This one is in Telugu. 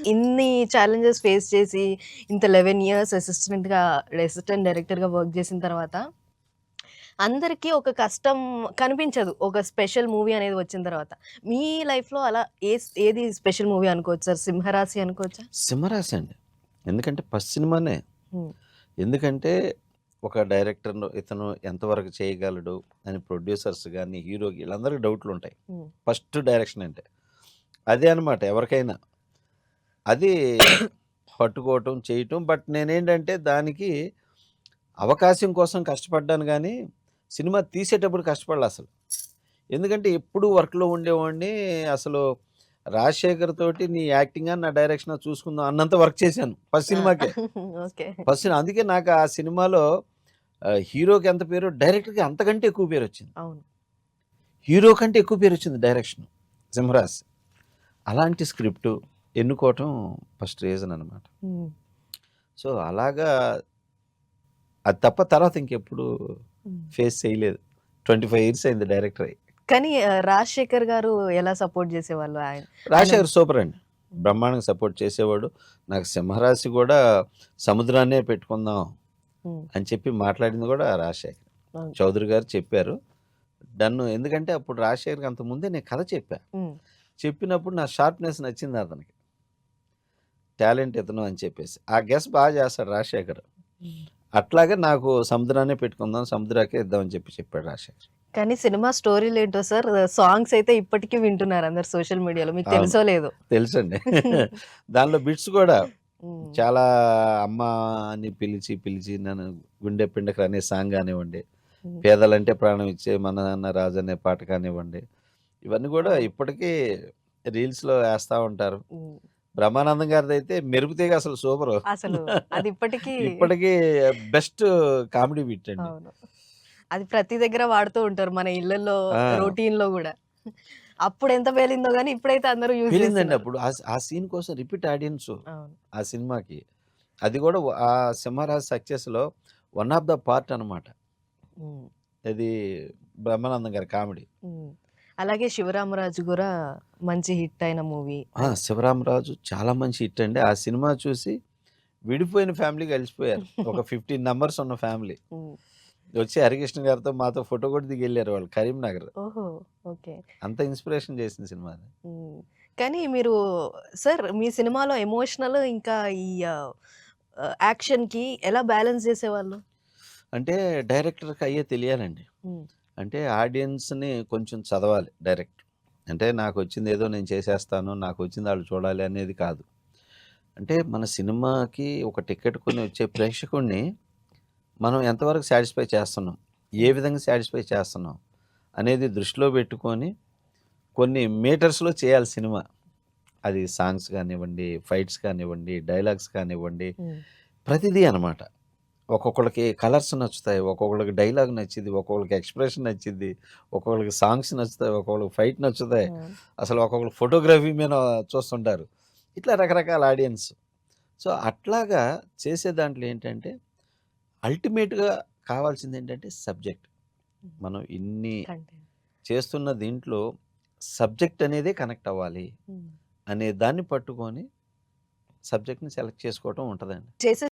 ఇన్ని ఛాలెంజెస్ ఫేస్ చేసి ఇంత 11 ఇయర్స్ అసిస్టెంట్ డైరెక్టర్‌గా వర్క్ చేసిన తర్వాత అందరికీ ఒక కష్టం కనిపించదు. ఒక స్పెషల్ మూవీ అనేది వచ్చిన తర్వాత. మీ లైఫ్‌లో అలా ఏది స్పెషల్ మూవీ అనుకోవచ్చు సార్? 'సింహరాశి' అనుకోవచ్చా? 'సింహరాశి' అండి. ఎందుకంటే ఫస్ట్ సినిమానే. హ్మ్. ఎందుకంటే ఒక డైరెక్టర్‌ను ఇతను ఎంతవరకు చేయగలడు అని ప్రొడ్యూసర్స్ గాని, హీరోకి వీళ్ళందరికీ డౌట్‌లుంటాయి. హ్మ్. ఫస్ట్ డైరెక్షన్ అంటే. అదే అనమాట ఎవరికైనా. అది పట్టుకోవటం, చేయటం. బట్ నేనేంటంటే దానికి అవకాశం కోసం కష్టపడ్డాను గానీ, సినిమా తీసేటప్పుడు కష్టపడలా అసలు. ఎందుకంటే ఎప్పుడూ వర్క్‌లో ఉండేవాడిని. అసలు రాజశేఖర్ తోటి నీ యాక్టింగా, నా డైరెక్షనా చూసుకుందాం అన్నంత వర్క్ చేశాను ఫస్ట్ ఆ! సినిమాకే. ఓకే. ఫస్ట్ సినిమా అందుకే నాకు ఆ సినిమాలో హీరోకి ఎంత పేరో డైరెక్టర్‌కి అంతకంటే ఎక్కువ పేరొచ్చింది. అవును. హీరో కంటే ఎక్కువ పేరొచ్చింది డైరెక్షన్ 'సింహరాజ్'. అలాంటి స్క్రిప్ట్ ఎన్నుకోవటం ఫస్ట్ రీజన్ అనమాట. హ్మ్. సో, అలాగా అది తప్ప తర్వాత ఇంకెప్పుడు హ్మ్. ఫేస్ చేయలేదు. 25 ఇయర్స్ అయింది డైరెక్టర్ అయ్యి. కానీ 'రాజశేఖర్' గారు ఎలా సపోర్ట్ చేసేవాళ్ళు ఆయన రాజశేఖర్ సూపర్ అండి. హ్మ్. బ్రహ్మాండంగా సపోర్ట్ చేసేవాడు. నాకు 'సింహరాశి' కూడా సముద్రాన్నే పెట్టుకుందాం హ్మ్. అని చెప్పి మాట్లాడింది కూడా రాజశేఖర్. అవును. చౌదరి గారు చెప్పారు. డన్ను. ఎందుకంటే అప్పుడు రాజశేఖర్‌కి అంతకుముందే నేను కథ చెప్పా. హ్మ్. చెప్పినప్పుడు నా షార్ప్‌నెస్ నచ్చింది అతనికి. టాలెంట్ ఇతను అని చెప్పేసి. ఆ గెస్ బాగా చేస్తాడు రాజశేఖర్. హ్మ్. అట్లాగే నాకు సముద్రాన్నే పెట్టుకుందాం, సముద్రాకే ఇద్దామని చెప్పాడు రాజశేఖర్. కానీ సినిమా స్టోరీలేంటో సార్ సాంగ్స్ అయితే ఇప్పటికి వింటున్నారు అందరూ సోషల్ మీడియాలో. మీకు అవును. తెలుసో లేదో? తెలుసండి. దానిలో బిట్స్ కూడా హ్మ్. చాలా అమ్మ అని పిలిచి, పిలిచి నన్ను గుండె పిండకలు అనే సాంగ్ కానివ్వండి, హ్మ్. పేదలంటే ప్రాణం ఇచ్చే మన నాన్న రాజు అనే పాట కానివ్వండి, ఇవన్నీ కూడా అవును. ఇప్పటికీ రీల్స్‌లో ఏస్తా ఉంటారు. హ్మ్. బ్రహ్మానందం గారిదైతే మెరుపుతీగ అసలు సూపరు. అసలు అది ఇప్పటికి ఇప్పటికీ బెస్ట్ కామెడీ బిట్ అండి. అవును. అది ప్రతి దగ్గర వాడుతూ ఉంటారు. మన ఇళ్లల్లో ఆ! రొటీన్‌లో గూడా. అప్పుడెంత పేలిందో గాని ఇప్పుడైతే అందరూ యూజ్ పేలిందండి జేస్తున్నారు. అప్పుడు. ఆ సీన్ కోసం రిపీట్ ఆడియన్సు అవును. ఆ సినిమాకి. అది కూడా ఆ 'సింహరాజ్' సక్సెస్‌లో వన్ ఆఫ్ ద పార్ట్ అనమాట. హ్మ్. ఇది బ్రహ్మానందం గారి కామెడీ. హ్మ్. అలాగే 'శివరామరాజు' గూడా మంచి హిట్ అయిన మూవీ ఆ! అది. 'శివరామరాజు' చాలా మంచి హిట్ అండి. ఆ సినిమా చూసి విడిపోయిన ఫ్యామిలీ కలిసిపోయారు. ఒక 15 నంబర్స్ ఉన్న ఫ్యామిలీ. హ్మ్. వచ్చి హరికృష్ణ గారితో మాతో ఫోటో కూడా దిగెళ్లారు వాళ్ళు కరీంనగర్. ఓహో! ఓకే. అంత ఇన్స్పిరేషన్ చేసిన సినిమా అది. హ్మ్. కానీ మీరు సార్ మీ సినిమాలో ఎమోషనల్ ఇంకా ఈ యాక్షన్‌కి ఎలా బ్యాలెన్స్ జేసేవాళ్ళు? అంటే డైరెక్టర్‌కి అయ్యే తెలియాలండి. హ్మ్. అంటే ఆడియన్స్‌ని కొంచెం చదవాలి డైరెక్టర్. అంటే నాకొచ్చిందేదో నేను చేసేస్తాను, నాకొచ్చింది ఆళ్ళు చూడాలి అనేది కాదు. అంటే మన సినిమాకి ఒక టికెట్ కొని వచ్చే ప్రేక్షకుడిని మనం ఎంతవరకు సాటిస్ఫై చేస్తున్నాం? ఏ హ్మ్. విధంగా సాటిస్ఫై చేస్తున్నాం? అనేది దృష్టిలో పెట్టుకొని కొన్ని మీటర్స్‌లో చేయాలి సినిమా. అది సాంగ్స్ కానివ్వండి, ఫైట్స్ కానివ్వండి, డైలాగ్స్ కానివ్వండి, హ్మ్. ప్రతిదీ అనమాట. ఒక్కొక్కళ్ళకి కలర్స్ నచ్చుతాయి. ఒక్కొక్కళ్ళకి డైలాగ్ నచ్చిద్ది. ఒక్కొక్కళ్ళకి ఎక్స్‌ప్రెషన్ నచ్చిద్ది. ఒక్కొక్కళ్ళకి సాంగ్స్ నచ్చుతాయి. ఒక్కొక్కళ్ళకి ఫైట్ నచ్చుతాయి. అవును. అసలు ఒక్కొక్కళ్ళు ఫోటోగ్రఫీ మీద చూస్తుంటారు. ఇట్లా రకరకాల ఆడియన్స్. సో, అట్లాగా చేసే దాంట్లో ఏంటంటే అల్టిమేట్‌గా కావాల్సిందేంటంటే సబ్జెక్ట్. హ్మ్. మనం ఇన్ని కంటెంట్. చేస్తున్న దీంట్లో సబ్జెక్ట్ అనేదే కనెక్ట్ అవ్వాలి హ్మ్. అనే దాన్ని పట్టుకొని సబ్జెక్ట్‌ని సెలెక్ట్ చేసుకోవటం ఉంటదండి. చేసే